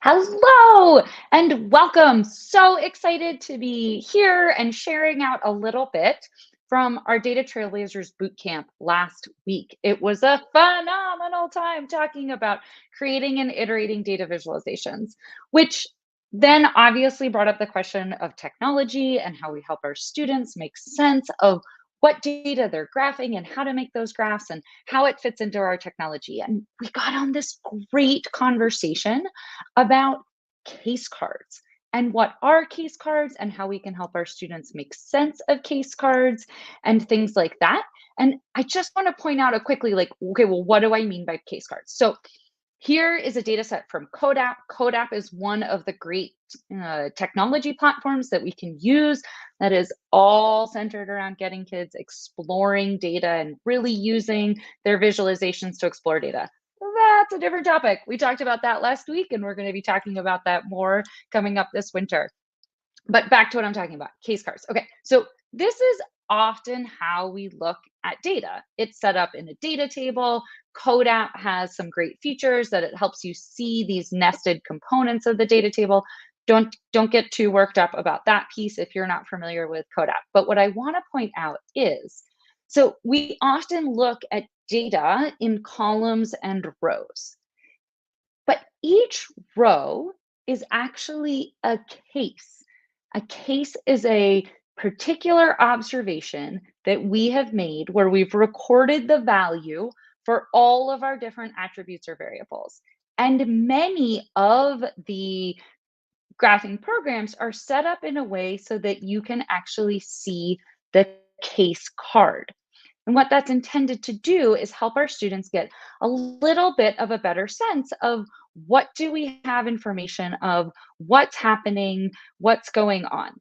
Hello and welcome. So excited to be here and sharing out a little bit from our Data Trailblazers bootcamp last week. It was a phenomenal time talking about creating and iterating data visualizations, which then obviously brought up the question of technology and how we help our students make sense of what data they're graphing and how to make those graphs and how it fits into our technology. And we got on this great conversation about case cards and what are case cards and how we can help our students make sense of case cards and things like that. And I just want to point out a quickly like, okay, well, what do I mean by case cards? So here is a data set from Codap. Codap is one of the great technology platforms that we can use that is all centered around getting kids exploring data and really using their visualizations to explore data. That's a different topic. We talked about that last week, and we're going to be talking about that more coming up this winter. But back to what I'm talking about, case cards. Okay, so this is often how we look at data. It's set up in a data table. CodeApp has some great features that it helps you see these nested components of the data table. Don't get too worked up about that piece if you're not familiar with CodeApp. But what I want to point out is, so we often look at data in columns and rows, but each row is actually a case. A case is a particular observation that we have made where we've recorded the value for all of our different attributes or variables. And many of the graphing programs are set up in a way so that you can actually see the case card. And what that's intended to do is help our students get a little bit of a better sense of what do we have information of, what's happening, what's going on.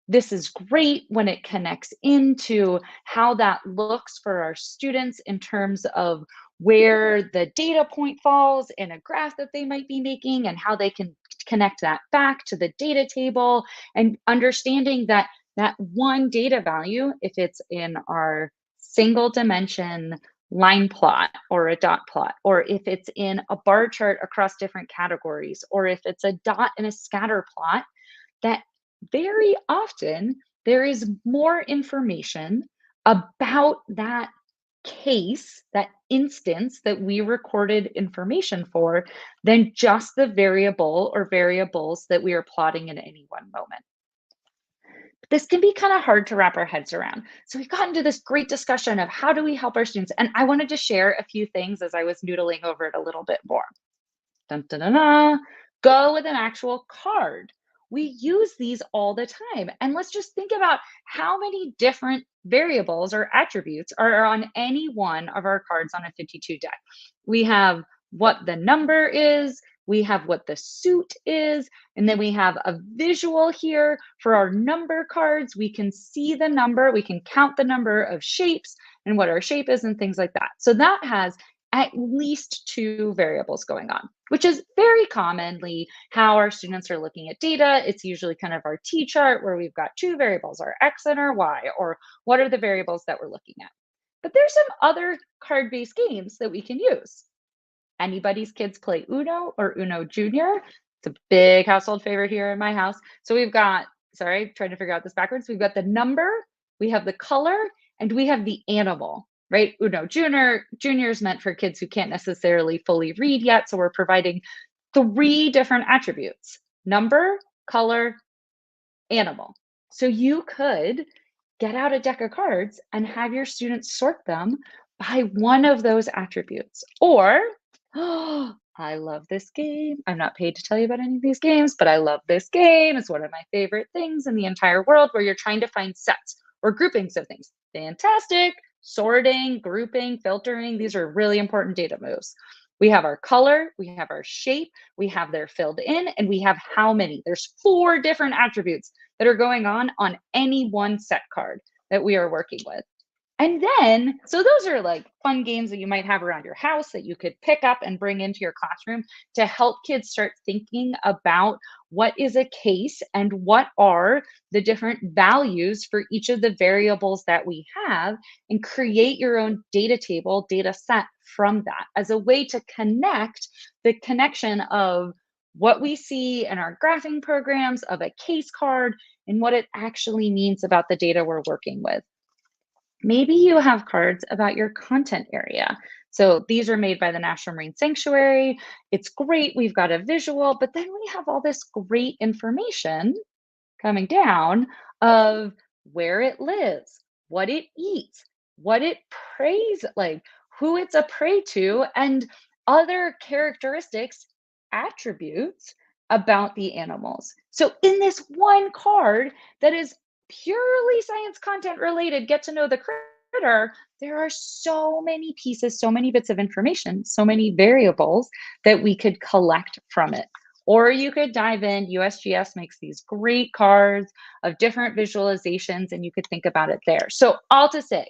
This is great when it connects into how that looks for our students in terms of where the data point falls in a graph that they might be making and how they can connect that back to the data table and understanding that that one data value, if it's in our single dimension line plot or a dot plot, or if it's in a bar chart across different categories, or if it's a dot in a scatter plot, that very often there is more information about that case, that instance that we recorded information for, than just the variable or variables that we are plotting in any one moment. This can be kind of hard to wrap our heads around. So we got into this great discussion of how do we help our students? And I wanted to share a few things as I was noodling over it a little bit more. Dun, dun, dun, dun. Go with an actual card. We use these all the time. And let's just think about how many different variables or attributes are on any one of our cards on a 52 deck. We have what the number is, we have what the suit is, and then we have a visual here for our number cards. We can see the number, we can count the number of shapes and what our shape is and things like that. So that has at least two variables going on, which is very commonly how our students are looking at data. It's usually kind of our T chart where we've got two variables, our X and our Y, or what are the variables that we're looking at. But there's some other card-based games that we can use. Anybody's kids play Uno or Uno Junior? It's a big household favorite here in my house. So we've got, sorry, trying to figure out this backwards. We've got the number, we have the color, and we have the animal, right? Uno Junior is meant for kids who can't necessarily fully read yet. So we're providing three different attributes: number, color, animal. So you could get out a deck of cards and have your students sort them by one of those attributes. Or, oh, I love this game. I'm not paid to tell you about any of these games, but I love this game. It's one of my favorite things in the entire world where you're trying to find sets or groupings of things. Fantastic. Sorting, grouping, filtering, these are really important data moves. We have our color, we have our shape, we have their filled in, and we have how many. There's 4 different attributes that are going on any one set card that we are working with. And then, so those are like fun games that you might have around your house that you could pick up and bring into your classroom to help kids start thinking about what is a case and what are the different values for each of the variables that we have, and create your own data table, data set from that as a way to connect the connection of what we see in our graphing programs of a case card and what it actually means about the data we're working with. Maybe you have cards about your content area. So these are made by the National Marine Sanctuary. It's great. We've got a visual, but then we have all this great information coming down of where it lives, what it eats, what it preys, like who it's a prey to, and other characteristics, attributes about the animals. So, in this one card that is purely science content related, get to know the critter, there are so many pieces, so many bits of information, so many variables that we could collect from it. Or you could dive in. USGS makes these great cards of different visualizations, and you could think about it there. So, all to say,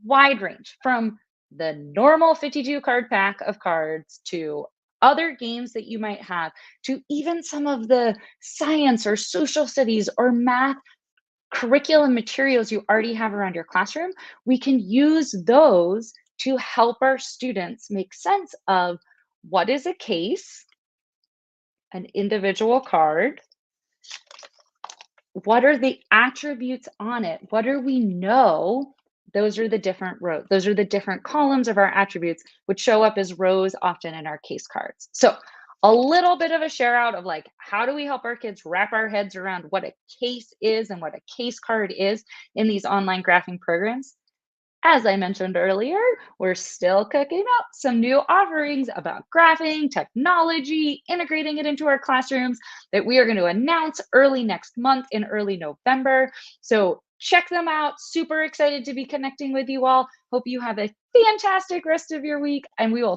wide range from the normal 52 card pack of cards to other games that you might have, to even some of the science or social studies or math curriculum materials you already have around your classroom. We can use those to help our students make sense of what is a case, an individual card. What are the attributes on it? What do we know? Those are the different rows. Those are the different columns of our attributes, which show up as rows often in our case cards. So a little bit of a share out of like, how do we help our kids wrap our heads around what a case is and what a case card is in these online graphing programs? As I mentioned earlier, we're still cooking up some new offerings about graphing, technology, integrating it into our classrooms that we are going to announce early next month in early November. So check them out. Super excited to be connecting with you all. Hope you have a fantastic rest of your week, and we will